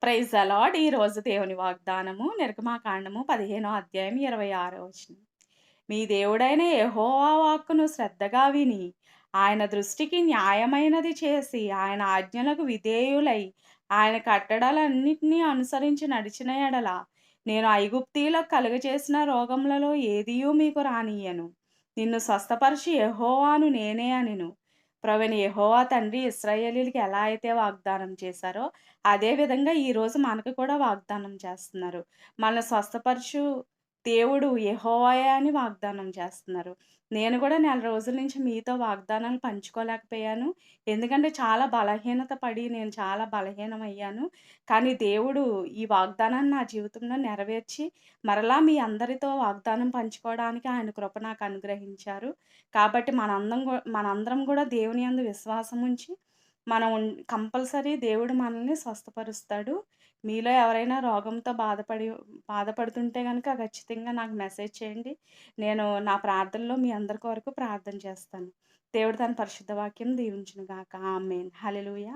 Praise the lord. ఈరోజు దేవుని వాగ్దానము నిర్గమాకాండము 15 అధ్యాయం 26 వచనం. మీ దేవుడైన యెహోవా వాక్కును శ్రద్ధగా విని, ఆయన దృష్టికి న్యాయమైనది చేసి, ఆయన ఆజ్ఞలకు విధేయులై, ఆయన కట్టడలన్నిటిని అనుసరించి నడిచిన ఎడల, నేను ఐగుప్తీయులకు కలుగజేసిన రోగములలో ఏదియూ మీకు రానియ్యను. నిన్ను స్వస్థపరచు యెహోవాను నేనే అనెను. ప్రభువైన యెహోవా తండ్రి ఇశ్రాయేలీయులకి ఎలా అయితే వాగ్దానం చేశారో, అదే విధంగా ఈరోజు మనకు కూడా వాగ్దానం చేస్తున్నారు. మనల్ని స్వస్థపరచు దేవుడు యెహోవాయే అని వాగ్దానం చేస్తున్నారు. నేను కూడా నెల రోజుల నుంచి మీతో వాగ్దానాలు పంచుకోలేకపోయాను. ఎందుకంటే చాలా బలహీనత పడి నేను చాలా బలహీనమయ్యాను. కానీ దేవుడు ఈ వాగ్దానాన్ని నా జీవితంలో నెరవేర్చి, మరలా మీ అందరితో వాగ్దానం పంచుకోవడానికి ఆయన కృప నాకు అనుగ్రహించారు. కాబట్టి మనందరం గూడా దేవుని యందు విశ్వాసముంచి, మనం కంపల్సరీ దేవుడు మనల్ని స్వస్థపరుస్తాడు. మీలో ఎవరైనా రోగంతో బాధపడుతుంటే గనక ఖచ్చితంగా నాకు మెసేజ్ చేయండి. నేను నా ప్రార్థనలో మీ అందరి కొరకు ప్రార్థన చేస్తాను. దేవుడు తన పరిశుద్ధ వాక్యం దీవించును గాక. ఆమేన్. హల్లెలూయా.